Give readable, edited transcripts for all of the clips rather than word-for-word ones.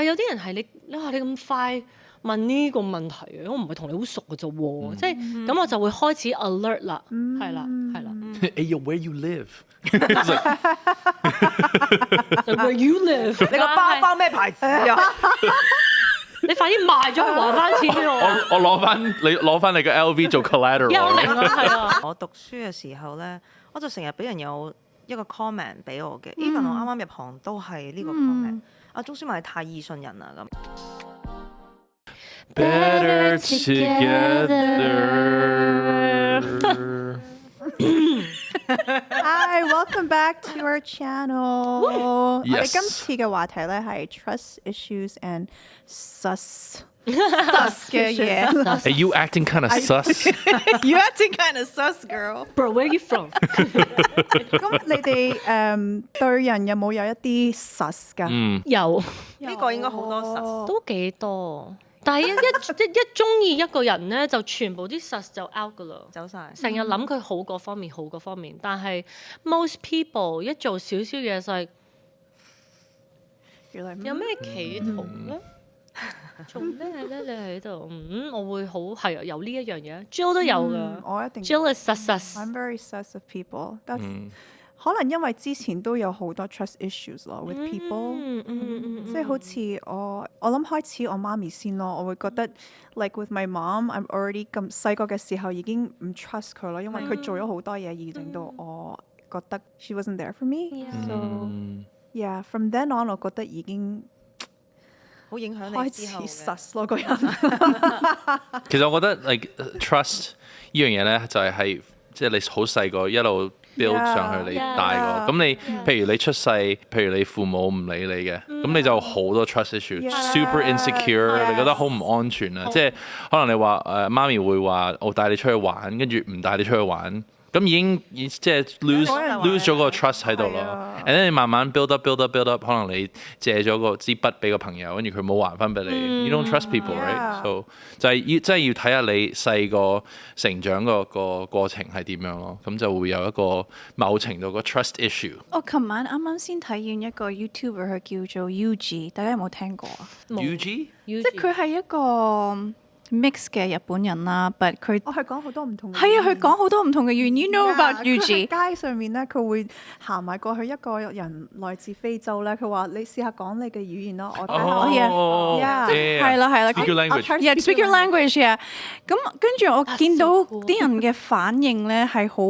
係有啲人係你話你咁快問呢個問題嘅，我唔係同你好熟嘅啫喎，即係咁我就會開始 alert 啦，係啦係啦。Hey yo, where you live? Where you live？你個包咩牌子啊？你快啲賣咗佢還翻錢俾我。我攞翻你嘅 LV 做 collateral。幽靈啊，係啊。我讀書嘅時候咧，我就成日俾人有一個 comment 俾我嘅，even 我啱啱入行都係呢個 comment。阿鐘書文係太易信人啦咁。Better together. Hi, welcome back to our channel. 我哋 Yes. 今次嘅話題咧係 trust issues and sus 嘅嘢。Hey, you acting kind of sus. You acting kind of sus, girl. Bro, where you from？咁你哋對人有冇一啲 sus 㗎？有呢個應該好多實。都幾多，但係一中意一個人咧，就全部啲實就 out 噶啦。走晒。成日諗佢好嗰方面，好嗰方面，但係 most people 一做少少嘢就係有咩企圖咧？做咩咧？你喺度？我會好係啊，有呢一樣嘢 ，Jill 都有㗎。我一定。 Jill is sus。 I'm very sus of people. That's 可能因為之前都有好多 trust issues 咯，with people。即係好似我諗開始我媽咪先咯，我會覺得 like with my mom，I'm already 咁細個嘅時候已經唔 trust 佢咯，因為佢做咗好多嘢而令到我覺得 she wasn't there for me。So yeah, from then on， 我覺得已經好影響你開之後始嘅。sus 咯個人。其實我覺得 like trust 呢樣嘢咧，就係即係你好細個一路 build 上去你大個，咁你譬如你出世，譬如你父母唔理你嘅，咁你就好多 trust issue，super insecure，你覺得好唔安全啊！即係可能你話媽咪會話我帶你出去玩，跟住唔帶你出去玩。咁已經即係 lose 咗個 trust 喺度咯。and then 你慢慢 build up， 可能你借咗個支筆俾個朋友，跟住佢冇還翻俾你。You don't trust people, right? So 就係真係要睇下你細個成長個過程係點樣咯。咁就會有一個某程度個 trust issue。我琴晚啱啱先睇完一個 YouTuber， 佢叫做 UG， 大家有冇聽過啊？ UG？ 即係佢係一個 mix 嘅日本人啦，but 佢我係講好多唔同嘅。係啊，佢講好多唔同嘅語言。You know about 佢 UG？ 喺街上面咧，佢會行埋過去一個人來自非洲咧，佢話：你試下講你嘅語言咯，我睇下。哦 Yeah 係啦係啦 Speak your language。 Yeah, speak your language, yeah。咁跟住我見到啲人嘅反應咧係好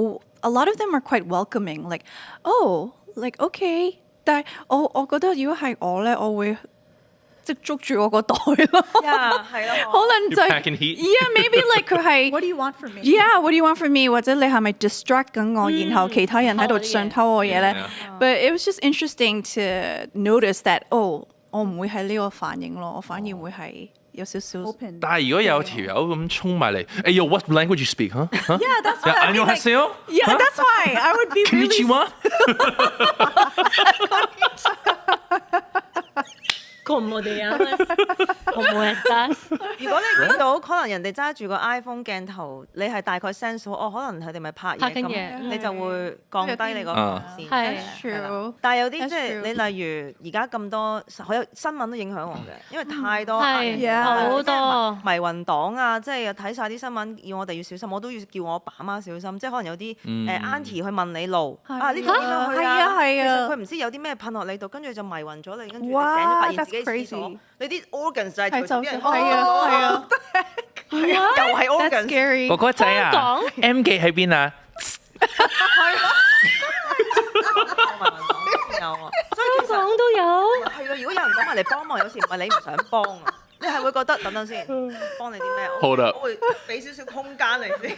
，a lot of them are quite welcoming, like oh, like okay。但係我覺得如果係我咧，我會即係捉住我個袋咯。係咯。可能就 You're packing heat？ Yeah, maybe like 佢係 What do you want from me? Yeah, what do you want from me？ 或者你係咪 distract 緊我，然後其他人喺度想偷我嘢咧 ？But it was just interesting to notice that， 我唔會係呢個反應咯，我反而會係有少少。Open。但係如果有條友咁衝埋嚟，哎呦 what language you speak？ 嚇 Yeah, that's why I mean, like, 안녕하세요？ Yeah, that's why I would be really. Konnichiwa？ Como te llamas? Como estás？如果你見到可能人哋揸住個 iPhone 鏡頭，你係大概 sense 到可能佢哋咪拍嘢咁，拍緊嘢你就會降低你個防線。係 True。但係有啲 That's 即係 true。你例如而家咁多，好有新聞都影響我嘅，因為太多係好多迷魂黨啊，即係睇晒啲新聞，要我哋要小心，我都要叫我爸媽小心。即係可能有啲auntie 去問你路啊，呢度邊度去啊？係啊係啊其實佢唔知有啲咩噴落你度，跟住就迷魂咗你，跟住你醒咗哇發現自己 that's 廁所 crazy。你啲 organs 就係隨時俾人係啊係啊，又係 That's organs。 scary。哥哥仔啊香港，M 記喺邊啊？有啊，所以其實香港都有。係啊，如果有人走埋嚟幫忙，有時唔係你唔想幫啊，你係會覺得等等先，幫你啲咩？ Hold up 我會俾少少空間你先。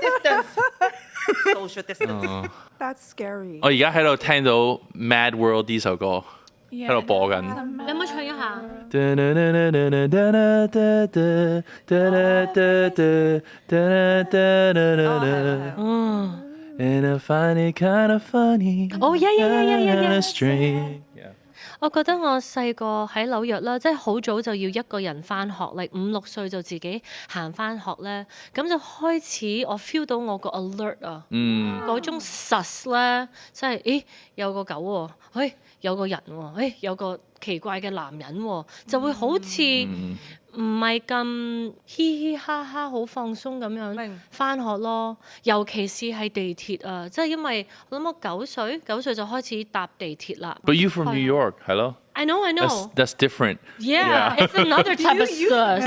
Distance，social distance。 That's scary。我而家喺度聽到 Mad World 呢首歌喺度播緊。你有冇唱一下？ And I find it kind of funny. Oh yeah. String. 我覺得我細個喺紐約啦，即係好早就要一個人翻學，嚟5、6歲就自己行翻學咧，咁就開始我 feel 到我個 alert 啊，嗰種 sus 咧，即係咦有個狗喎，有個人喎，有個奇怪嘅男人喎，就會好似唔係咁嘻嘻哈哈好放鬆咁樣翻學咯，尤其是係地鐵啊，即係因為我諗我9歲就開始搭地鐵啦。 But you from New York 係咯 I know. That's different. Yeah, it's another type of sus.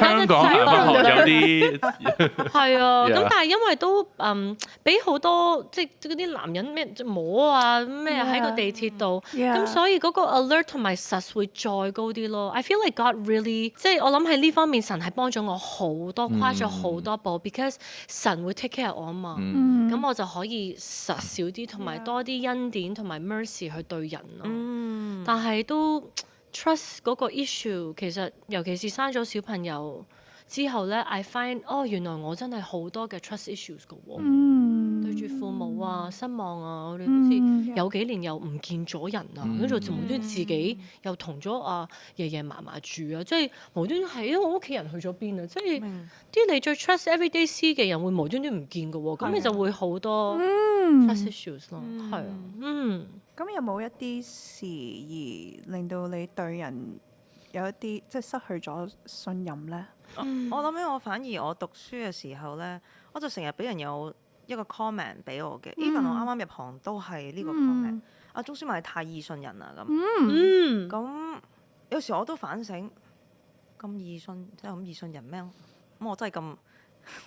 香港行翻學有啲係啊，咁 Yeah. 但係因為都俾好多即係嗰啲男人咩摸啊咩喺個地鐵度，咁所以嗰個 alert 同埋 sus 會再高啲咯。I feel like God really 即係我諗喺呢方面神係幫咗我好多，跨咗好多步，because 神會 take care 我啊嘛，咁我就可以 sus 少啲，同埋多啲恩典同埋 mercy 去對人咯。但係都 trust 嗰個 issue， 其實尤其是生咗小朋友之後咧 I find 原來我真係好多嘅 trust issues 㗎喎，對住父母啊失望啊，我哋好似有幾年又唔見咗人啊，跟住就無端端自己又同咗爺爺嫲嫲住啊，即係無端端係我屋企人去咗邊啊，即係啲你最 trust everyday see 嘅人會無端端唔見㗎喎，咁你就會好多 trust issues 咯，係啊，咁有冇一啲事而令到你對人有一啲即係失去咗信任咧？我諗起我反而我讀書嘅時候咧，我就成日俾人有一個 comment 俾我嘅，even 我啱啱入行都係呢個 comment。鍾舒漫太易信人啦咁。咁有時我都反省，咁易信真係咁易信人咩？咁我真係咁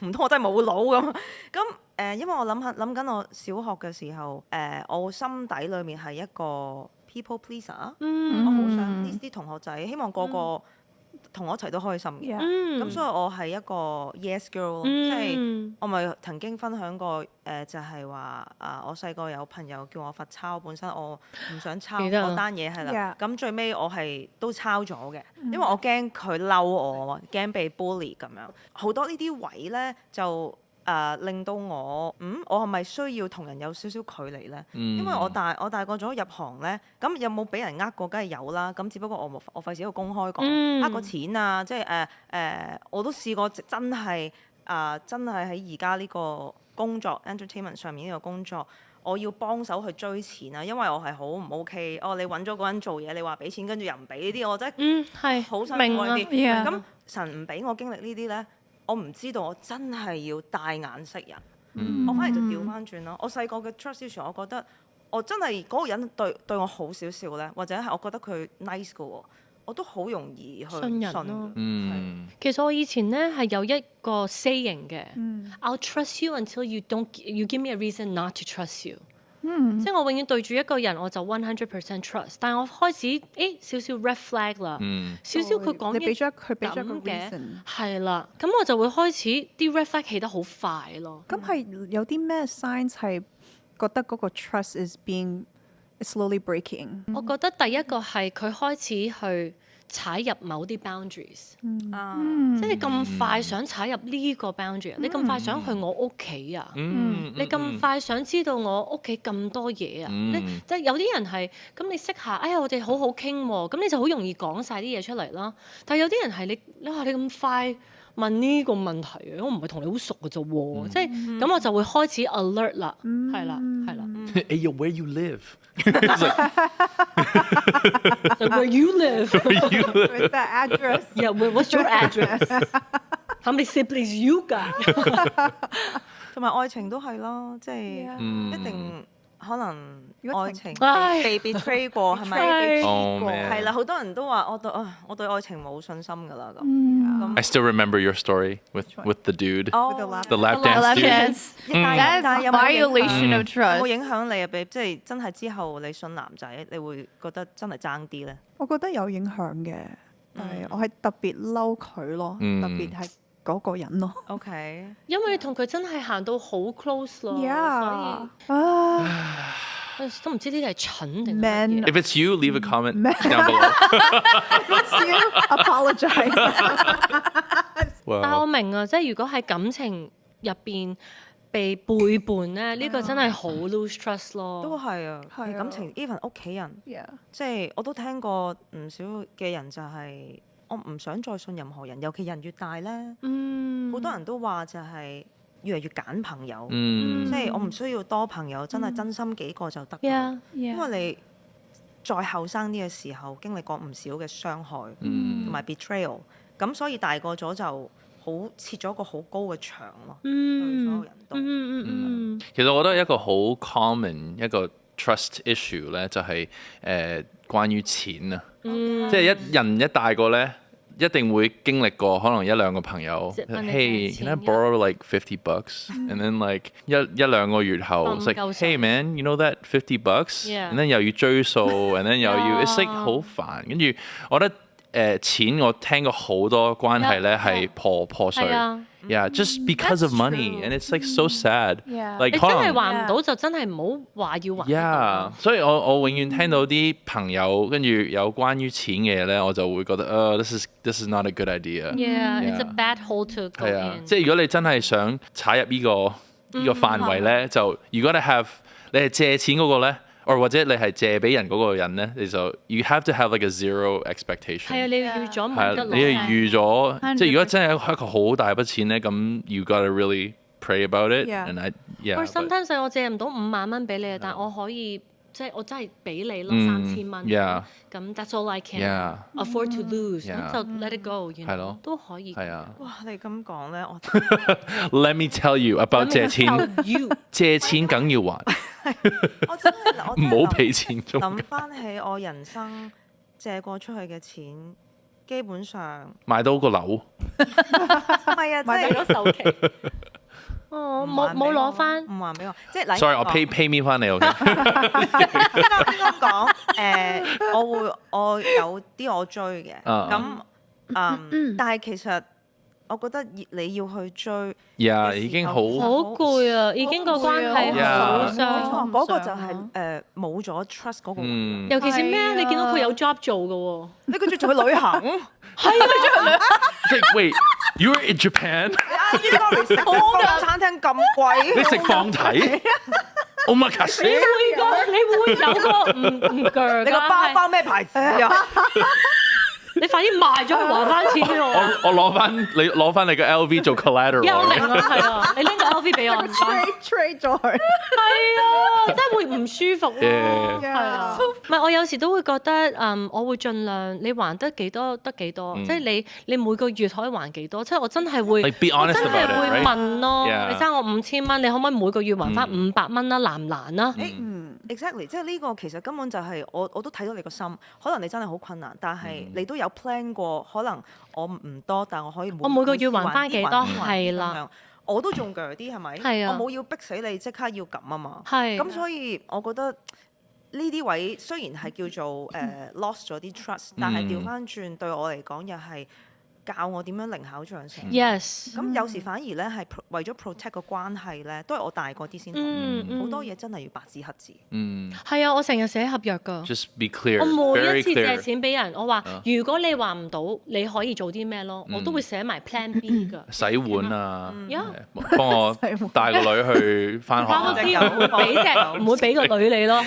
唔通我真係冇腦咁？咁因為我諗緊我小學嘅時候，我心底裡面係一個 people pleaser，我好想呢啲同學仔，希望個個同我一齊都開心嘅。咁所以我係一個 yes girl，即係我咪曾經分享過就係話我細個有朋友叫我罰抄，本身我唔想抄嗰單嘢係啦。咁最尾我係都抄咗嘅，因為我驚佢嬲我，驚被 bully 咁樣。好多呢啲位咧就令到我係咪需要同人有少少距離咧？因為我大個咗入行咧，咁有冇俾人呃過？梗係有啦。咁只不過我費事喺度公開講呃過錢啊，即係我都試過真係喺而家呢個工作 entertainment 上面呢個工作，我要幫手去追錢啊，因為我係好唔 OK。你揾咗嗰人做嘢，你話俾錢，跟住又唔俾呢啲，我真係好辛苦呢啲。咁神唔俾我經歷呢啲咧。我唔知道，我真係要帶眼識人。我反而就調翻轉咯。我細個嘅 trust issue， 我覺得我真係嗰個人對我好少少咧，或者係我覺得佢 nice 嘅喎，我都好容易去信人咯。其實我以前咧係有一個 saying 嘅，I'll trust you until you give me a reason not to trust you。即係我永遠對住一個人我就100% trust， 但係我開始少少 red flag 啦，少少佢講嘢佢俾咗個 reason，係啦，咁我就會開始啲 red flag 起得好快咯。咁係有啲咩 signs 係覺得嗰個 trust is slowly breaking？我覺得第一個係佢開始去踩入某啲 boundaries，即係你咁快想踩入呢個 boundary，你咁快想去我屋企啊，你咁快想知道我屋企咁多嘢啊，即係有啲人係咁你識下，哎呀我哋好好傾喎，咁你就好容易講晒啲嘢出嚟啦。但係有啲人係你咁快問呢個問題嘅，我唔係同你好熟嘅啫喎，即係咁我就會開始 alert 啦，係啦。Hey yo, where you live? Where you live? Where's that address? Yeah, what's your address? How many siblings you got? 同埋愛情都係咯，即係一定可能愛情被 betray 過係咪？係啦，好多人都話我對愛情冇信心㗎啦咁。I still remember your story with the dude, the lap lap dance dude. dance. That's violation of 有 trust. 冇影響你啊？即係真係之後你信男仔，你會覺得真係爭啲咧？我覺得有影響嘅，但係我係特別嬲佢咯，特別係嗰個人咯。OK，因為你同佢真係行到好 close 咯，所以都唔知呢啲係蠢定乜嘢。 If it's you, leave a comment down below. Apologize。但係我明啊，即係如果喺感情入邊被背叛咧，呢個真係好 lose trust 咯。都係啊，係啊感情 even 屋企人， Yeah. 即係我都聽過唔少嘅人就係我唔想再信任何人，尤其人越大咧，好多人都話就係越嚟越揀朋友，即係我唔需要多朋友，真係真心幾個就得㗎啦。 Yeah, 因為你再後生啲嘅時候經歷過唔少嘅傷害同埋 betrayal，咁所以大個咗就好設咗個好高嘅牆咯，對所有人都。其實我覺得一個好 common 一個 trust issue 咧，就係關於錢啊，即係人一大個咧，一定會經歷過可能一兩個朋友即係問你，Hey, 借錢 can I borrow like $50？And then like 一兩個月後，it's like 唔夠使 Hey man, you know that $50？And then 又要追數，and then 又要，it's like 好煩。跟住我覺得錢我聽過好多關係咧係破碎。係啊。 Yeah, just because of money, and it's like so sad. Yeah. Like 你真係可能還唔到就真係唔好話要還得到 Yeah，咯。所以我永遠聽到啲朋友跟住有關於錢嘅嘢咧，我就會覺得this is not a good idea。 Yeah, it's a Yeah. bad hole to go 係啊， in。即係如果你真係想踩入呢個範圍咧，就如果你係借錢嗰個咧，或者你係借俾人嗰個人咧，你就 you have to have like a zero expectation。係啊，你要預咗冇係啊，得攞。你係預咗， 100%即係如果真係一個好大筆錢咧，咁 you gotta really pray about it。 Yeah. And Or but- sometimes 我借唔到5萬蚊俾你，但我可以即係我真係俾你咯3000蚊。 Yeah。咁 that's all I can Yeah. afford to lose， Yeah. 咁就 let it go，係咯都可以。係啊哇！你咁講咧，我，Let me tell you about 借錢， You 借錢梗要還，我真係唔好俾錢中諗翻起我人生借過出去嘅錢，基本上買到個樓。唔係啊，即係咗首期。哦，冇攞翻。唔還俾我，即係嗱 Sorry，我 pay me 翻你，OK？應該講我有啲我追嘅，咁但係其實我覺得你要去追 Yeah，嘅時候已經好好攰啊！已經個關係好冇傷，錯，嗰個就係冇咗 trust 嗰個位。尤其是咩啊？係啊你見到佢有 job 做嘅喎，你跟住仲去旅行，即係 Wait， you were in Japan？ 食餐廳咁貴，你食放題？Omakase？你會有個唔鋸㗎。你個包咩牌子啊？你快啲賣咗佢還翻錢俾我。我攞翻你個 LV 做 collateral。有明啊，係啊，你拎個 LV 俾我唔該。 trade 咗佢。係啊，真係會唔舒服咯。 Yeah. 係啊，唔係我有時都會覺得我會盡量你還得幾多得幾多，即係你每個月可以還幾多，即係我真係會 Like be 我 honest 真係 about it，會 right？問咯。 Yeah. 你爭我5000蚊，你可唔可以每個月還翻500蚊啦？難唔難啊？ Exactly，即係呢個其實根本就係我都睇到你個心，可能你真係好困難，但係你都有 plan 過，可能我唔多，但我可以我每個月還返幾多還啲係啦咁樣我都仲鋸啲係咪？係啊我冇要逼死你即刻要咁啊嘛。係咁所以我覺得呢啲位雖然係叫做lost 咗啲 trust，但係調翻轉對我嚟講又係教我點樣靈巧像成。 Yes，咁有時反而咧係為咗 protect 個關係咧，都係我大個啲先學。好多嘢真係要白紙黑字。係啊，我成日寫合約㗎。 Just be clear，我每 very 一次借 clear。錢俾人，我話如果你還唔到，你可以做啲咩咯？我都會寫埋 plan B 㗎。洗碗啊， Yeah 幫我帶個女去翻學啊包啲唔會俾個女你咯。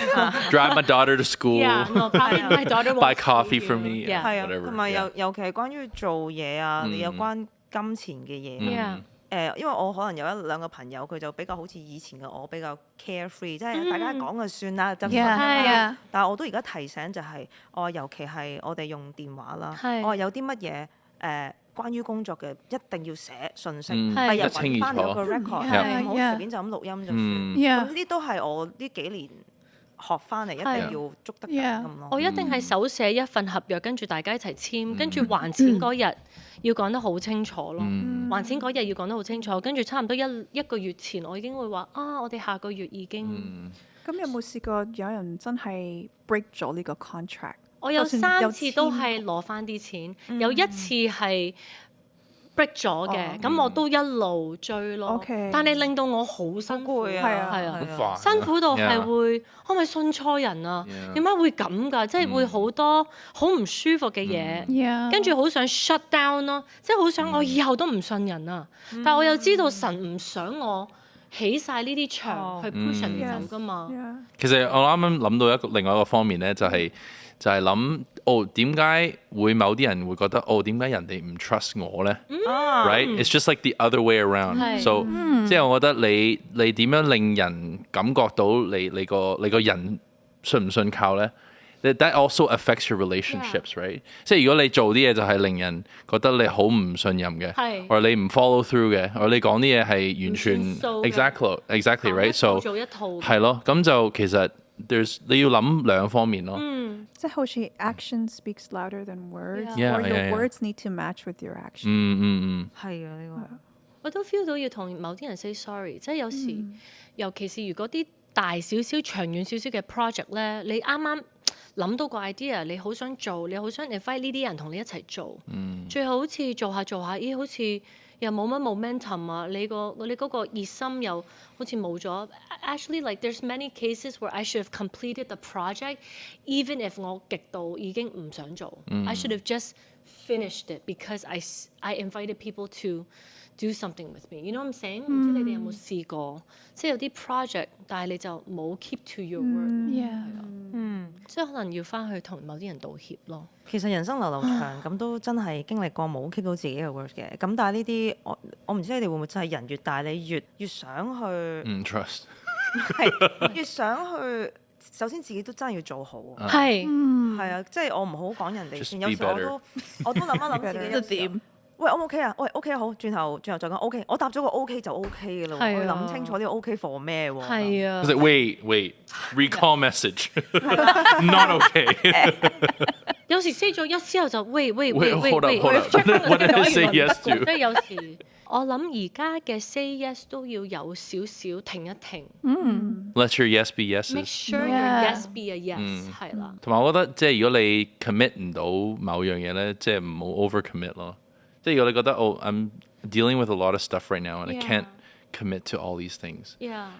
，drive my daughter to school， Yeah, no, probably my daughter won't buy see coffee you. for me， Yeah. 係啊， whatever，同埋 yeah 尤其係關於做嘢啊，你有關金錢嘅嘢。 Yeah. 因為我可能有一兩個朋友，佢就比較好似以前嘅我比較 carefree，即係大家講就算啦，就 Yeah, 係 yeah. 但係我都而家提醒就係，我話尤其係我哋用電話啦，係我話有啲乜嘢關於工作嘅一定要寫信息，嗯係人一清二楚揾翻有個 record， Yeah, 唔好 yeah. 隨便就咁錄音就算。嗯 Yeah. 咁呢啲都係我呢幾年學翻嚟，一定要捉得緊 Yeah. 咁咯。我一定係手寫一份合約，跟住大家一齊簽，跟住還錢嗰日要講得好清楚咯。還錢嗰日要講得好清楚，跟住差唔多一個月前，我已經會話我哋下個月已經。咁有冇試過有人真係 break 咗呢個 contract？我有就算有3次都係攞翻啲錢，有一次係 break 咗嘅，咁我都一路追咯。 OK 但係令到我好辛苦攰啊係啊係啊。好煩辛苦到係 Yeah 會，我咪信錯人啊？ Yeah 點解會咁㗎？即係會好多好唔舒服嘅嘢， Yeah. 跟住好想 shut down 咯，即係好想我以後都唔信人啊！但係我又知道神唔想我起晒呢啲牆去 push 人哋走㗎嘛。其實我啱啱諗到另外一個方面咧，就係諗點解會某啲人會覺得點解人哋唔 trust 我咧？Right? It's just like the other way around. So 即係我覺得你點樣令人感覺到你個人信唔信靠咧？That also affects your relationships, right? 即係如果你做啲嘢就係令人覺得你好唔信任嘅，或者你唔 follow through 嘅，或者你講啲嘢係完全 exactly right? So 做一套係咯，咁就其實你要諗兩方面咯。即係好似 action speaks louder than words, Yeah. or Yeah, your yeah. words need to match with your action. 係啊，呢個我都 feel 到要同某啲人 say sorry，即係有時，尤其是如果啲大少少、長遠少少嘅 project 咧，你啱啱諗到個 idea，你好想做，你好想 invite 呢啲人同你一齊做，最後好似做下，咦，好似又冇乜 momentum 啊！你嗰個熱心又好似冇咗。Actually, like there's many cases where I should have completed the project, even if 我極度已經唔想做。I should have just finished it because I invited people to do something with me. You know what I'm saying? 唔知你哋有冇試過？即係有啲 project，但係你就冇 keep to your word。即係可能要翻去同某啲人道歉咯。其實人生流流長，咁都真係經歷過冇 keep 到自己嘅 word 嘅。咁但係呢啲我唔知你哋會唔會真係人越大，你越想去唔 trust 係越想去。首先自己都真係要做好，係啊，即係我唔好講人哋先。 Just 有時 be 我都諗一諗自己點。喂，O 唔 OK 啊？喂，OK 啊，好，轉頭再講 OK。我答咗個 OK 就 OK 嘅啦，我要諗清楚呢個 OK for 咩喎？係啊。Wait, recall message, not okay. 有時 say 咗 yes 之後就 wait, hold up. What did I say yes to? 即係有時我諗而家嘅 say yes 都要有少少停一停。Let your yes be Make yeses. sure your yes be a yes，係啦。同埋我覺得即係如果你 commit 唔到某樣嘢咧，即係唔好 over commit 咯。即係如果你覺得I'm dealing with a lot of stuff right now and I can't commit to all these things，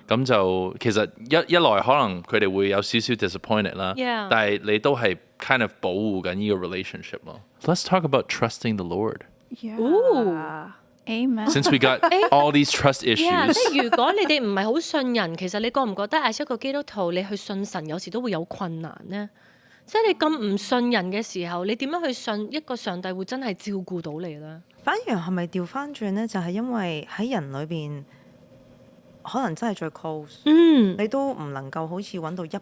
咁就其實一來可能佢哋會有少少 disappointed 啦，但係你都係 kind of 保護緊呢個 relationship 咯。Let's talk about trusting the Lord. Amen. Since we got all these trust issues， 即係如果你哋唔係好信人，其實你覺唔覺得 as 一個基督徒，你去信神有時都會有困難呢？即係你咁唔信人嘅時候，你點樣去信一個上帝會真係照顧到你呢？反而係咪調翻轉咧？就係因為喺人裏邊，可能真係最 close，你都唔能夠好似揾到100%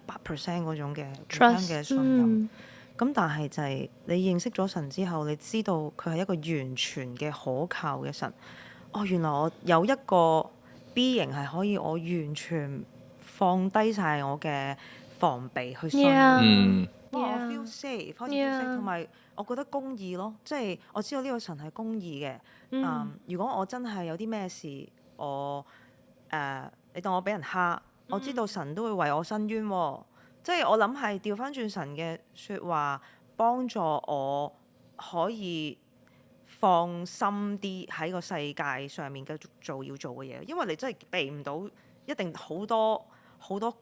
嗰種嘅互相嘅信任。咁但係就係你認識咗神之後，你知道佢係一個完全嘅可靠嘅神。原來我有一個 B 型係可以我完全放低晒我嘅防備去信。我 feel safe， 開始 feel safe， 同埋我覺得公義咯，即係我知道呢個神係公義嘅。如果我真係有啲咩事，你當我俾人蝦，我知道神都會為我伸冤喎。即係我諗係調翻轉神嘅説話，幫助我可以放心啲喺個世界上面繼續做要做嘅嘢，因為你真係避唔到一定好多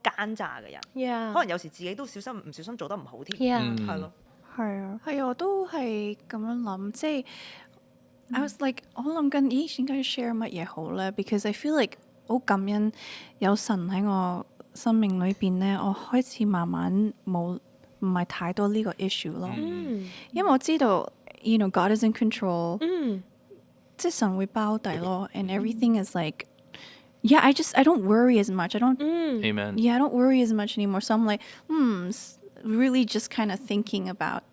奸詐嘅人，可能有時自己都唔小心做得唔好添，係咯，係啊，係啊，我都係咁樣諗，即係 I was like 我諗緊，咦，應該 share 乜嘢好咧 ？Because I feel like 好感恩有神喺我生命裏邊咧，我開始慢慢唔係太多呢個 issue 咯，因為我知道 you know God is in control，即係神會包底咯，and everything is like yeah I don't worry as much I don't Amen. yeah I don't worry as much anymore so I'm like really just kind of thinking about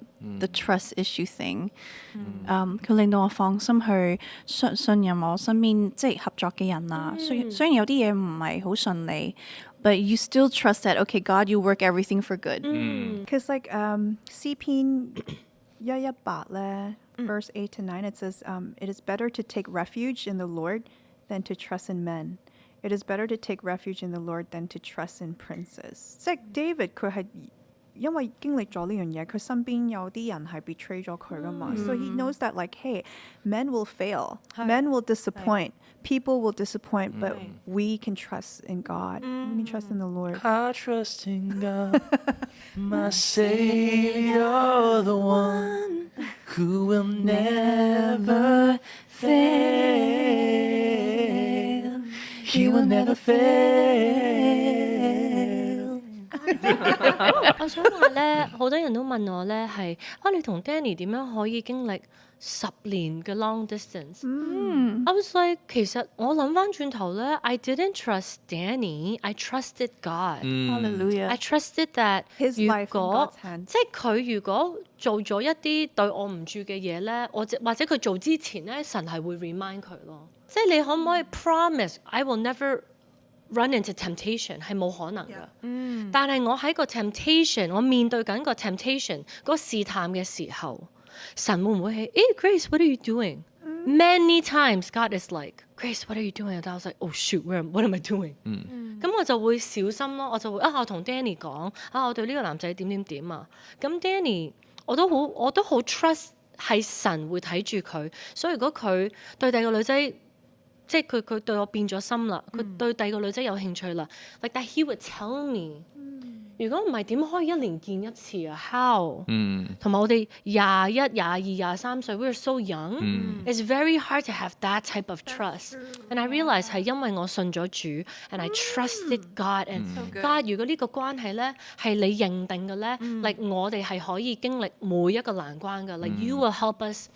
the trust issue thing 佢令到我放心去信任我身邊即係合作嘅人啊，雖然有啲嘢唔係好順利but you still trust that okay God you work everything for good Because like 詩篇118咧verse 8 to 9 it says it is better to take refuge in the Lord than to trust in men. It is better to take refuge in the Lord than to trust in princes. 即係 David 佢係因為經歷咗呢樣嘢，佢身邊有啲人係 betray 咗佢噶嘛，so he knows that like hey men will fail, men will disappoint, people will disappoint, but we can trust in God, we can trust in the Lord. I trust in God, my Savior, the one who will never fail. She will never fail。我想話咧，好多人都問我咧係你同 Danny 點樣可以經歷10年嘅 long distance？I was like 其實我諗翻轉頭咧 ，I didn't trust Danny, I trusted God。Hallelujah. I trusted that His 如 life in 果 God's hands. 即係佢如果做咗一啲對我唔住嘅嘢咧，或者佢做之前咧，神係會 remind 佢咯。即係你可唔可以 promise I will never run into temptation 係冇可能㗎。但係我喺個 temptation， 我面對緊個 temptation 嗰個試探嘅時候，神會唔會係Grace，what are you doing？Many times God is like Grace，what are you doing？ And I was like oh shoot，what am I doing？咁我就會小心咯，我就會我同 Danny 講我對呢個男仔點點點啊。咁 Danny 我都好 trust 係神會睇住佢，所以如果佢對第二個女仔，即係佢對我變咗心啦，佢對第二個女仔有興趣啦，like that he would tell me。如果唔係點可以1年見一次啊 ？How？同埋我哋21、22、23歲 ，we're so young。It's very hard to have that type of trust。And I realize 係因為我信咗主，and I trusted God。And God，如果呢個關係咧係你認定嘅咧，like 我哋係可以經歷每一個難關嘅，like you will help us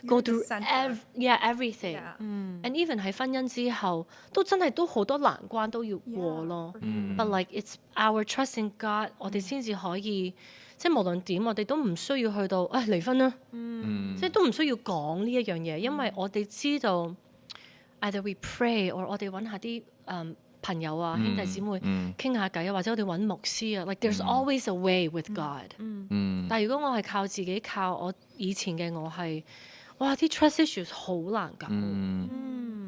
go through everything。And even 喺婚姻之後，都真係都好多難關都要過咯。But like it's our trust in God。我哋先至可以，即係無論點，我哋都唔需要去到離婚啦，即係都唔需要講呢一樣嘢，因為我哋知道 either we pray or 我哋揾下啲朋友啊、兄弟姊妹傾下偈啊，或者我哋揾牧師啊，like there's always a way with God。但係如果我係靠自己，靠我以前嘅我係，哇啲 trust issues 好難搞。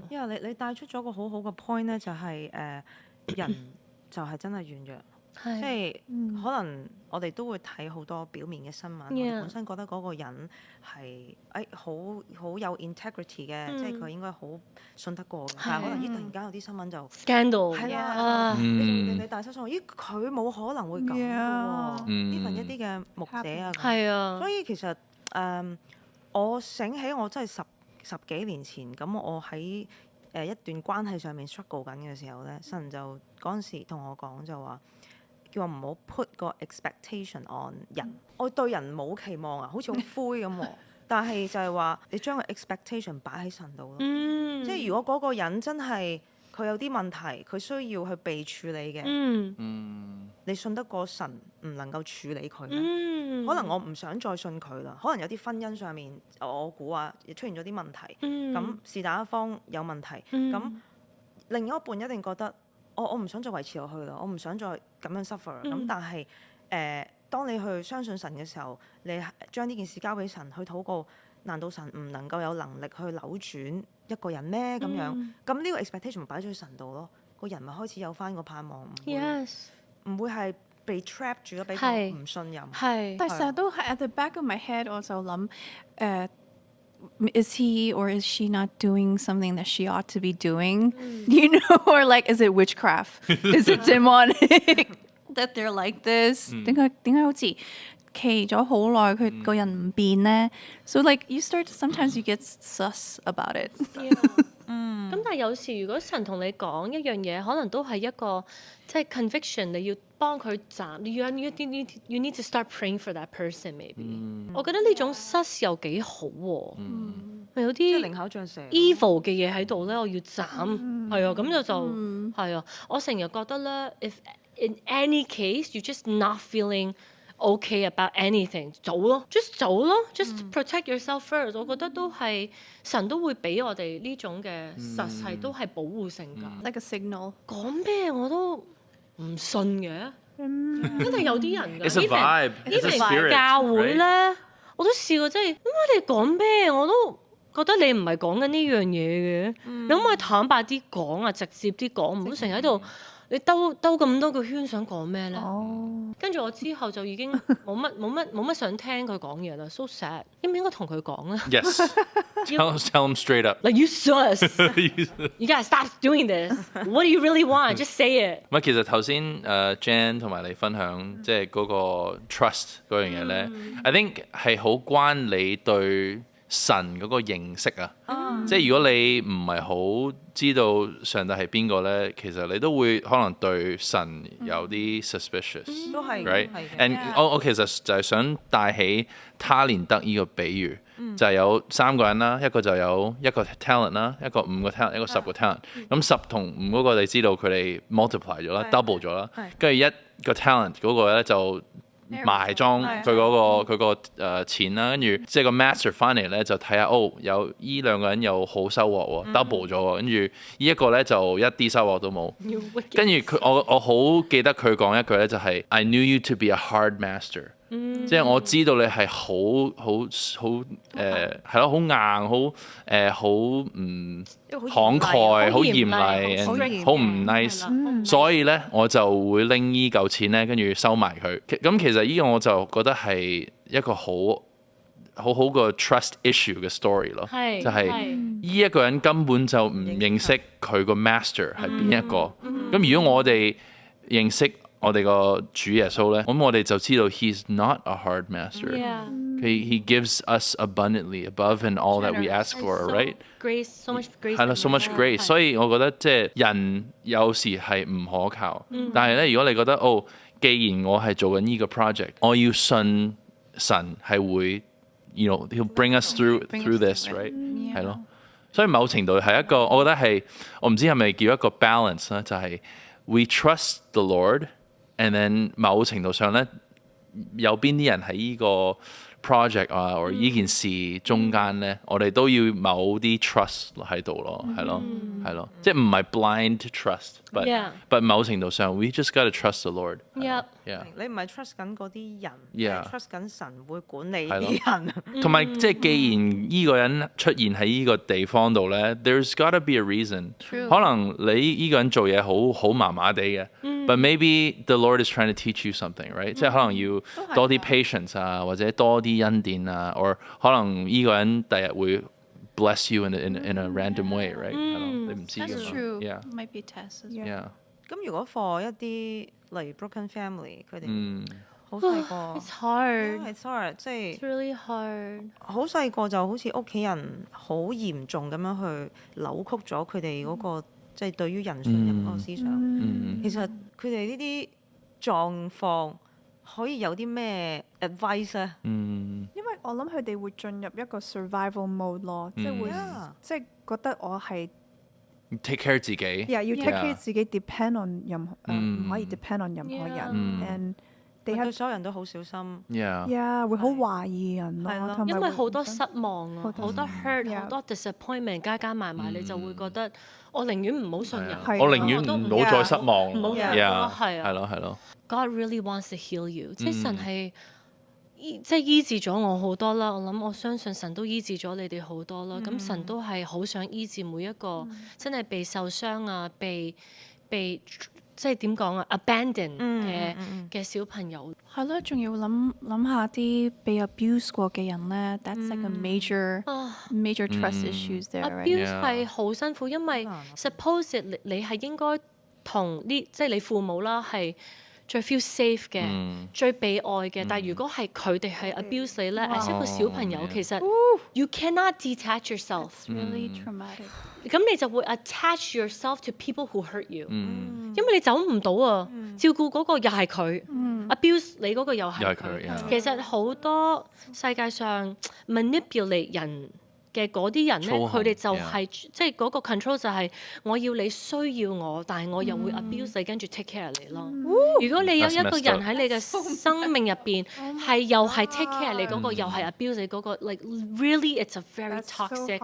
因為你帶出咗個好好嘅 point 咧，就係人就係真係軟弱。即係可能我哋都會睇好多表面嘅新聞，我哋本身覺得嗰個人係好有 integrity 嘅，即係佢應該好信得過嘅。但係可能突然間有啲新聞就 scandal 係啦，你大失所望，佢冇可能會咁嘅喎。呢份一啲嘅牧者啊，係啊，所以其實我醒起我真係十幾年前咁，我喺一段關係上面 struggle 緊嘅時候咧，神就嗰陣時同我講就話。叫我唔好 put 個 expectation on 人，我對人冇期望啊，好似好灰咁喎。但係就係話你將個 expectation 擺喺神度咯，即係如果嗰個人真係佢有啲問題，佢需要去被處理嘅，你信得過神唔能夠處理佢咩？可能我唔想再信佢啦，可能有啲婚姻上面我估出現咗啲問題，咁是但一方有問題，咁另一半一定覺得。我唔想再維持落去啦，我唔想再咁樣 suffer。咁但係當你去相信神嘅時候，你將呢件事交俾神去禱告，難道神唔能夠有能力去扭轉一個人咩？咁樣咁呢個 expectation 擺咗喺神度咯，個人咪開始有翻個盼望，唔會係被 trap 住咯，俾個唔信任。但係成日都係 at the back of my head， 我就諗is he or is she not doing something that she ought to be doing? You know, or like, is it witchcraft? Is it demonic that they're like this? 點解好似企咗好耐，佢個人唔變呢？ So like you start sometimes you get sus about it. 咁但係有時如果神同你講一樣嘢，可能都係一個即係 conviction， 你要幫佢斬。You need to start praying for that person maybe。我覺得呢種 sus 又幾好喎。有啲靈巧像蛇 evil 嘅嘢喺度咧，我要斬。係啊，咁就係啊。我成日覺得咧 ，if in any case you just not feeling。Okay about anything， 走咯 ，just protect yourself first。我覺得都係神都會俾我哋呢種嘅實係都係保護性㗎。 Like a signal。講咩我都唔信嘅，真係有啲人㗎。It's a vibe, it's a spirit，教會咧，我都試過，即係咁我哋講咩我都覺得你唔係講緊呢樣嘢嘅，你可唔可以坦白啲講啊，直接啲講，唔好成日喺度。你兜咁多個圈想講咩咧？跟住我之後就已經冇乜想聽佢講嘢啦。So sad， 應唔應該同佢講咧 ？Yes， tell him straight up。 Like you sus， you gotta stop doing this。What do you really want？ Just say it。唔係，其實頭先Jan 同埋你分享即係嗰個 trust 嗰樣嘢咧，I think 係好關你對神嗰個認識啊。即係如果你唔係好知道上帝係邊個咧，其實你都會可能對神有啲 suspicious。都係 right 係嘅 and 我其實就係想帶起他連得呢個比喻，就係有3個人啦，一個就有1個 talent 啦，一個5個 talent，一個10個 talent。咁10同5嗰個你知道佢哋 multiply 咗啦，double 咗啦，跟住1個 talent 嗰個咧就埋裝佢嗰個錢啦，跟住即係個 master 翻嚟咧就睇下有依2個人有好收穫喎，double 咗喎，跟住呢一個咧就一啲收穫都冇。跟住我好記得佢講一句咧就係 I knew you to be a hard master。即係我知道你係好係咯，好硬，好慷慨，好嚴厲，好唔 nice。所以咧我就會拎依嚿錢咧，跟住收埋佢。咁其實呢個我就覺得係一個好個 trust issue 嘅 story 咯，就係呢一個人根本就唔認識佢個 master 係邊一個。咁如果我哋認識我哋個主耶穌咧，咁我哋就知道 He's not a hard master. He gives us abundantly above and all that we ask for, right? Grace, so much grace. 係啦，so much grace。所以我覺得即係人有時係唔可靠，但係咧，如果你覺得既然我係做緊呢個 project，我要信神係會 He'll bring us through this, right？ 係咯。所以某程度係一個，我覺得係我唔知係咪叫一個 balance 咧，就係 we trust the Lord。And then 某程度上咧，有邊啲人喺呢個 project 啊，或呢件事中間咧，我哋都要某啲 trust 喺度咯，係咯，即係唔係 blind trust，but 某程度上 we just gotta trust the Lord。你唔係 trust 緊嗰啲人，你係 trust 緊神會管理啲人。同埋即係既然呢個人出現喺呢個地方度咧，there's gotta be a reason。可能你呢個人做嘢好麻麻地嘅，but maybe the Lord is trying to teach you something，right？即係可能要多啲 patience 啊，或者多啲恩典啊，或可能呢個人第日會 bless you in a random way，right？係咯，你唔知㗎嘛。That's true. Yeah. Might be tests. Yeah。咁如果 for 一啲例如 broken family，佢哋好細個 It's hard. it's hard，即 It's 係 really hard. 好細個就好似屋企人好嚴重咁樣去扭曲咗佢哋嗰個即係對於人信任嗰個思想。其實佢哋呢啲狀況可以有啲咩 advice 咧？因為我諗佢哋會進入一個 survival mode 咯，即係會即係覺得我係 take care 自己，要 take care 自己 depend on 任何唔可以 depend on 任何人，and 對所有人都好小心。會好懷疑人咯，同埋因為好會多失望啊，好多 hurt，好多 disappointment 加埋，你就會覺得我寧願唔好信人，我寧願唔好再失望，唔好係咯。God really wants to heal you，即係神係即係醫治咗我好多啦。我相信神都醫治咗你哋好多啦。咁神都係好想醫治每一個真係被受傷啊，被即係點講啊 abandon 嘅小朋友。係咯，仲要諗下啲被 abuse 過嘅人咧，that's like a major trust issues there。abuse 係好辛苦，因為 suppose 你係應該同即係你父母啦係最 feel safe 嘅，最被愛嘅。但係如果係佢哋係 abuse 你咧，as一個小朋友其實 you cannot detach yourself。Really traumatic。咁你就會 attach yourself to people who hurt you，因為你走唔到啊。照顧嗰個又係佢，abuse 你嗰個又係佢。其實好多世界上 manipulate 人嘅嗰啲人咧，佢哋就係即係嗰個 control 就係我要你需要我，但係我又會 abuse 你，跟住 take care 你咯。如果你有一個人喺你嘅生命入邊係又係 take care 你嗰個，又係 abuse 你嗰個 ，like really it's a very toxic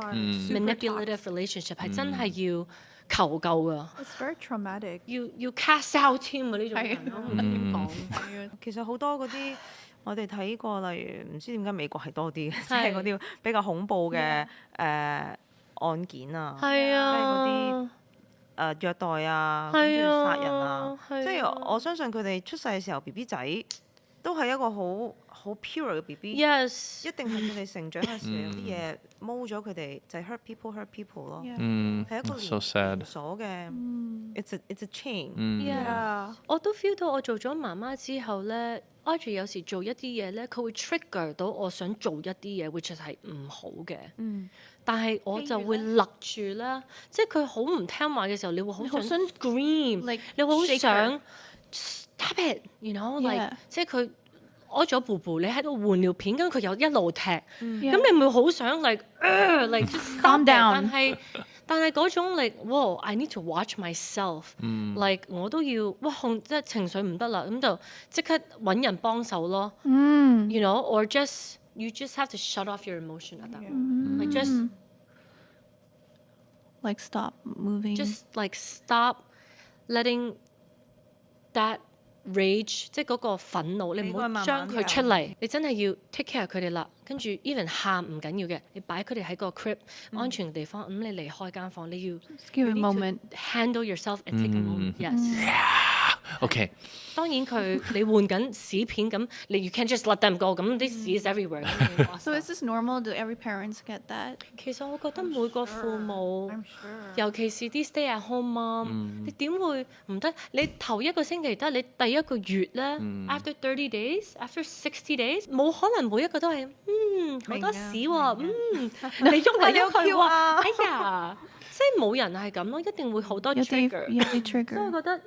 manipulative relationship， 係真係要求救噶。It's very traumatic。要 cast out 添啊！呢種人咯，唔知點講。其實好多嗰啲我哋睇過，例如唔知點解美國係多啲嘅，即係嗰啲比較恐怖嘅案件啊，即係嗰啲虐待啊，跟住殺人啊，即係我相信佢哋出世嘅時候 BB 仔都係一個好好 pure 嘅 BB， Yes，一定係佢哋成長嘅時候有啲嘢踎咗佢哋，就係 hurt people 咯。 Yeah. 係一個 so sad 連鎖嘅，it's a chain。 Yeah，我都 feel 到我做咗媽媽之後咧，Audrey 有時做一啲嘢咧，佢會 trigger 到我想做一啲嘢，which 係唔好嘅。但係我就會勒住啦，即係佢好唔聽話嘅時候，你會好想 scream， 你好想 stop it，you know，like 即係佢屙咗布布，你喺度換尿片，跟住佢又一路踢，咁你咪好想 like just stop Calm down 但係嗰種 like wow I need to watch myself，like 我都要即係情緒唔得啦，咁就即刻揾人幫手咯，you know or just you just have to shut off your emotion at that moment，like just Like stop moving. just like stop letting that rage， 即係嗰個憤怒，你唔好將佢出嚟，你真係要 take care 佢哋啦。跟住 even 喊唔緊要嘅，你擺佢哋喺個 crib 安全嘅地方，咁你離開間房，你要 give a moment. handle yourself and take a moment。Yes。 OK，當然你換緊屎片咁，你 you can't just let them go， 咁啲屎 is everywhere。 So is this normal? Do every parents get that? 其實我覺得每個父母，尤其是啲 stay at home mom，你點會唔得？你頭一個星期得，你第一個月咧，after 30 days，after 60 days， 冇可能每一個都係好多屎喎，你喐嚟喐去喎，哎呀，即係冇人係咁咯，一定會好多 trigger。有啲所以 trigger. 我覺得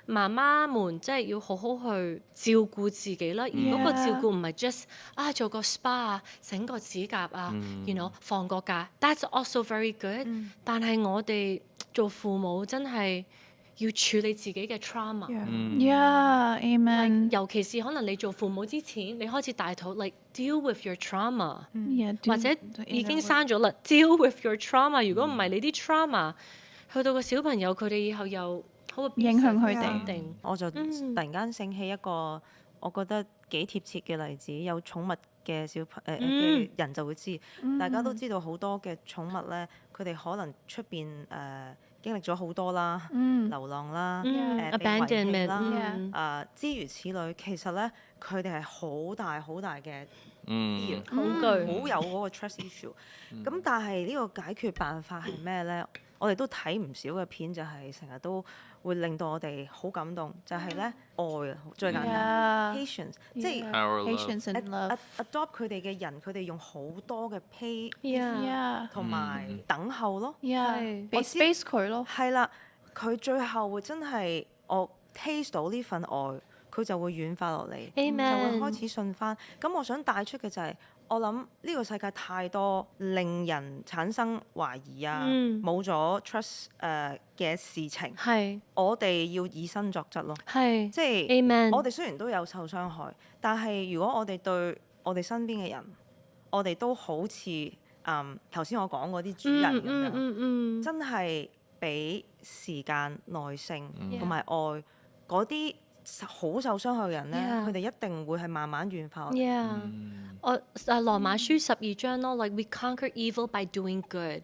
媽媽們真係要好好去照顧自己啦。而嗰個照顧唔係 just 做個 spa 啊，整個指甲啊，you know 放個假，that's also very good。但係我哋做父母真係要處理自己嘅 trauma。 Yeah, amen. 尤其是可能你做父母之前，你開始大肚，like deal with your trauma， Yeah, 或者已經生咗啦，deal with your trauma。如果唔係你啲 trauma，去到個小朋友，佢哋以後又好影響佢哋定。我就突然間醒起一個我覺得幾貼切嘅例子，有寵物嘅嘅人就會知，大家都知道好多嘅寵物咧，佢哋可能出邊經歷咗好多啦，流浪啦，被遺棄啦，諸如此類。其實咧，佢哋係好大好大嘅恐懼，好有嗰個 trust issue。咁但係呢個解決辦法係咩咧？我哋都睇唔少嘅片，就係成日都會令到我哋好感動，就係咧愛啊，最簡單 patience， 即係 patience and love. adopt 佢哋嘅人，佢哋用好多嘅 Yeah. 同埋等候咯。 Yeah. 俾 space 佢咯。係啦，佢最後會真係我 taste 到呢份愛，佢就會軟化落嚟，就會 Amen 開始信翻。咁我想帶出嘅就係，我諗呢個世界太多令人產生懷疑啊，冇咗 trust 嘅事情，係我哋要以身作則咯。係即係 Amen 我哋雖然都有受傷害，但係如果我哋對我哋身邊嘅人，我哋都好似頭先我講嗰啲主人咁樣，真係俾時間、耐性同埋愛嗰啲好受傷害嘅人咧，佢哋一定會係慢慢軟化。我羅馬書12章咯 ，like we conquer evil by doing good，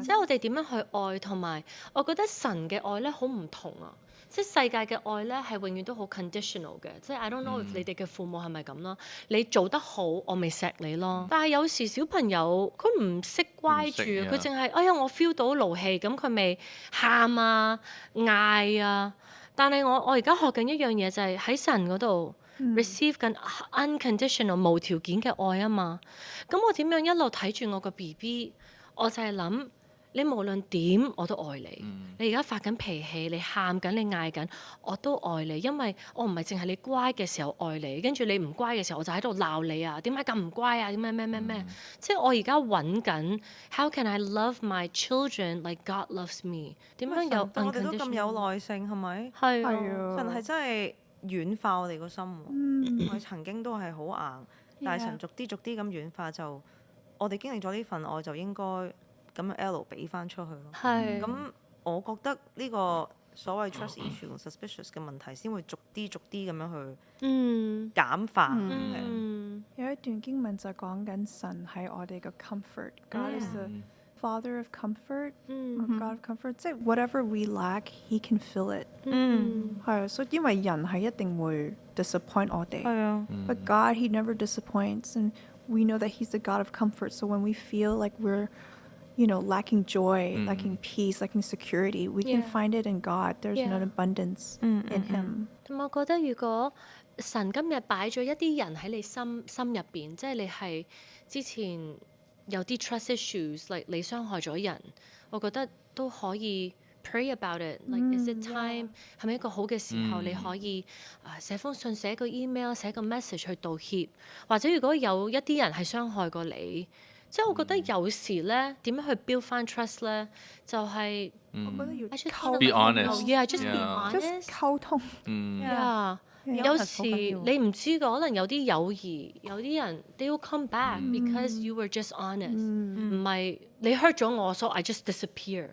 即係我哋點樣去愛，同埋我覺得神嘅愛咧好唔同啊！即係世界嘅愛咧係永遠都好 conditional 嘅，即係 I don't know if 你哋嘅父母係咪咁啦？你做得好，我咪錫你咯。但係有時小朋友佢唔識乖住，佢淨係哎呀我 feel 到怒氣，咁佢咪喊啊嗌啊。但係我而家學緊一樣嘢就係喺神嗰度 receive 緊 unconditional 無條件嘅愛啊嘛。咁我點樣一路睇住我個 BB， 我就係諗你無論點我都愛你。你而家發緊脾氣，你喊緊，你嗌緊，我都愛你，因為我唔係淨係你乖嘅時候愛你，跟住你唔乖嘅時候我就喺度鬧你啊！點解咁唔乖啊？點解咩？即係我而家揾緊 how can I love my children like God loves me？ 點樣有 unconditional？ 我哋都咁有耐性係咪？係神係真係軟化我哋個心喎。我曾經都係好硬，但係神逐啲咁軟化，就我哋經歷咗呢份愛，就應該咁樣 L 俾翻出去咯。係咁我覺得呢個所謂 trust issue 同 suspicious 嘅問題，先會逐啲咁樣去簡化。有一段經文就講緊神係我哋嘅 comfort，God is the Father of comfort, or God of comfort，即係 whatever we lack, He can fill it。係啊，所以因為人係一定會 disappoint 我哋。係啊。 But God, He never disappoints, and we know that He's the God of comfort. So when we feel like we're, lacking joy, lacking peace, lacking security, we can Yeah. find it in God. There's Yeah. an abundance in Him. 同埋我覺得，如果神今日擺咗一啲人喺你心入邊，即係你係之前有啲 trust issues，like 你傷害咗人，我覺得都可以 pray about it。Like is it time？係咪一個好嘅時候？你可以寫封信、寫個 email、寫個 message 去道歉，或者如果有一啲人係傷害過你，即係我覺得有時咧點樣去 build 翻 trust 咧，就係我覺得要 I just溝 Be 通 honest. Yeah，just be Yeah. just honest。溝通。Yeah，有 honest 時好緊要你唔知㗎，可能有啲友誼，有啲人 they will come back because you were just honest，唔係你 hurt 咗我，so I just disappear，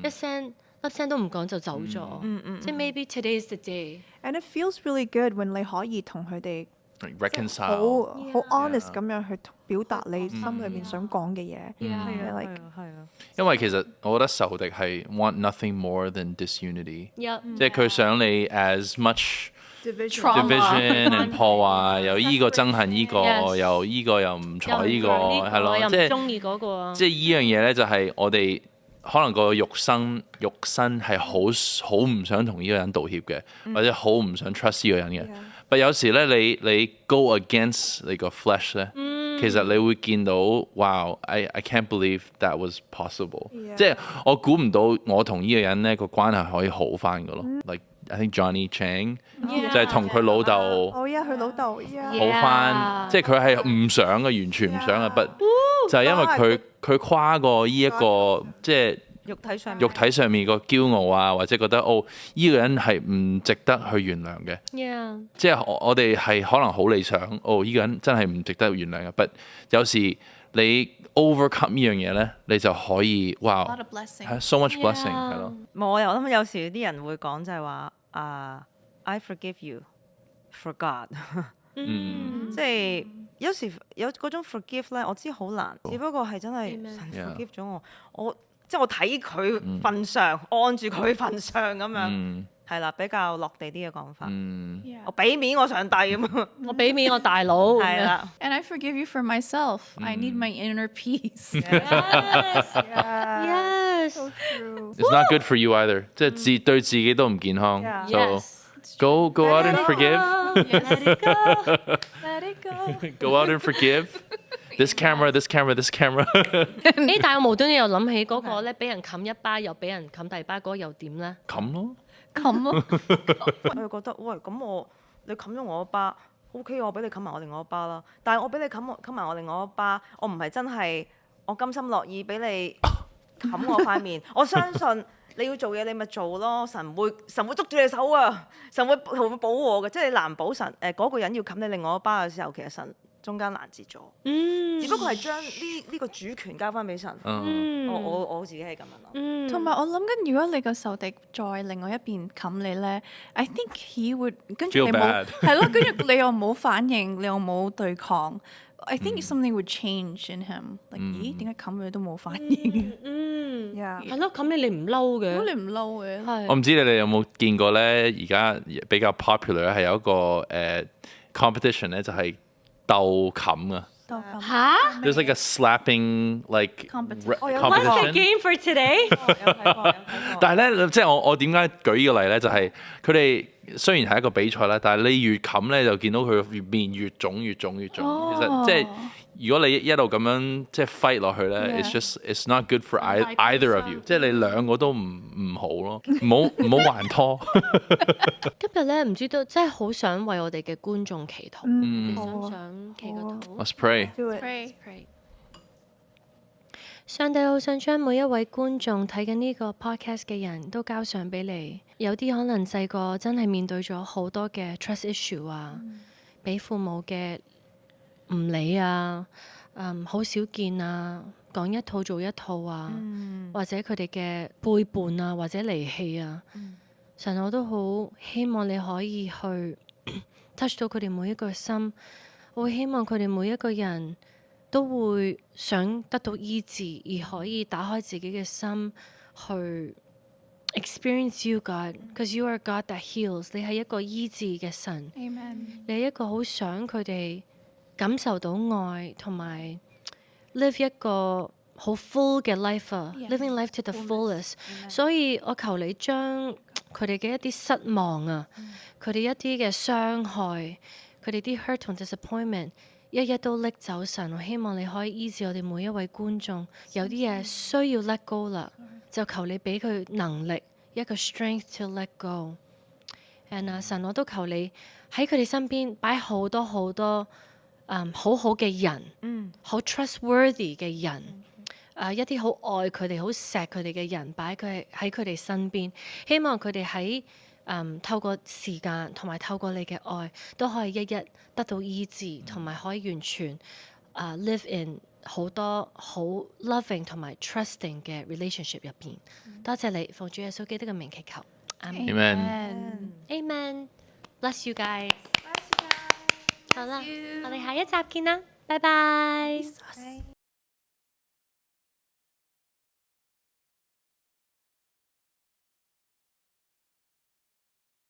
一聲粒聲都唔講就走咗，即係 maybe today is the day。 And it feels really good when 你可以同佢哋 Like 好 reconcile. 好 honest 咁樣去表達你心裏面想講嘅嘢。係啊 Like 係啊係啊。因為其實我覺得仇敵係 want nothing more than disunity， Yep，即係佢想你 as much division division and 破壞，又依個憎恨依個， Yes 又依個又唔睬依個，又係咯，又即係唔中意嗰個。即係依樣嘢咧，就係我哋可能個肉身係好唔想同呢個人道歉嘅，或者好唔想 trust 呢個人嘅。但有時咧，你 go against 你個 flesh 咧，其實你會見到wow I can't believe that was possible， 即係我估唔到我同呢個人咧個關係可以好翻嘅咯。Like I think Johnny Chang 就係同佢老豆哦呀，佢老豆好翻，即係佢係唔想嘅，完全唔想嘅，but 就係因為佢跨過呢一個即係肉體上面個驕傲啊，或者覺得呢個人係唔值得去原諒嘅， Yeah，即係我哋係可能好理想，呢個人真係唔值得原諒嘅，but 有時你 overcome 呢樣嘢咧，你就可以 A lot wow of blessing. so much blessing 係 Yeah 咯。我又諗有時啲人會講就係話I forgive you for God，即係有時有嗰種 forgive 咧，我知好難，只不過係真係 Amen 神 Yeah forgive 咗我即係我睇佢份上，按住佢份上咁樣，係啦，比較落地啲嘅講法。我俾面我上帝咁，我俾面我大佬。係啦。 And I forgive you for myself. I need my inner pease. Yes。 It's not good for you either，即係對自己都唔健康。 Yeah So go out and forgive. Let it go。 Let it go. Go out and forgive. This camera. 誒，但係我無端端又諗起嗰個咧，俾人冚一巴，又俾人冚第二巴，嗰個又點咧？冚咯。 Come on. 我就覺得喂，咁你冚咗我一巴，OK，我俾你冚埋我另外一巴啦。但係我俾你冚埋我另外一巴，我唔係真係我甘心樂意俾你冚我塊面。我相信你要做嘢，你咪做咯。神會捉住你手啊！神會保護我嘅，即係你難保神嗰個人要冚你另外一巴嘅時候，其實神中間攔截咗。只不過係將呢個主權交翻俾神。我自己係咁樣諗。同埋我諗緊，如果你個仇敵在另外一邊冚你咧，I think he would 跟住 Feel 你冇 bad 係咯，跟住你又冇反應，你又冇對抗。I think something would change in him. Like 咦，點解冚佢都冇反應？ Yeah 係咯，冚你唔嬲嘅。咁你唔嬲嘅？係我唔知你哋有冇見過咧？而家比較 popular 係有一個competition 咧，就係鬥冚啊。鬥冚嚇 There's like a slapping like Competition.？What's the competition。 game for today？有睇過。但係咧，即係我點解舉呢個例咧？就係佢哋雖然係一個比賽啦，但係你越冚咧，就見到佢個面越腫越腫越腫。其實即係如果你一路咁樣即係 fight 落去咧，it's not good for either of you。即係你兩個都唔好咯，唔好還拖。今日咧唔知道，真係好想為我哋嘅觀眾祈禱。你想唔想祈個禱？ Let's pray。 Do it. Pray. 上帝好想將每一位觀眾睇緊呢個 podcast 嘅人都交上俾你。有啲可能細個真係面對咗好多嘅 trust issue 啊，俾父母嘅唔理啊，好少見啊，講一套做一套啊，或者佢哋嘅背叛啊，或者離棄啊。神，我都好希望你可以去 touch 到佢哋每一個心，我會希望佢哋每一個人都會想得到醫治，而可以打開自己嘅心去 experience you God，because you are God that heals。你係一個醫治嘅神， Amen。你係一個好想佢哋感受到愛，同埋 live 一個好 full 嘅 life 啊 living life to the fullest。所以我求你將佢哋嘅一啲失望啊，佢哋一啲嘅傷害，佢哋啲 hurt 同 disappointment，一一都拎走神。我希望你可以醫治我哋每一位觀眾，有啲嘢需要 let go 啦，就求你俾佢能力，一個 strength to let go。And 神，我都求你喺佢哋身邊擺好多好多好好嘅人，好 trustworthy 嘅人，一啲好愛佢哋、好錫佢哋嘅人，擺佢喺佢哋身邊，希望佢哋喺透過時間同埋透過你嘅愛，都可以一一得到醫治，同埋可以完全live in 好多好 loving 同埋 trusting 嘅 relationship 入邊。多謝你，奉主耶穌基督嘅名祈求，阿門。 Amen。 Amen。Bless you guys。好啦，我哋下一集見啦，拜拜。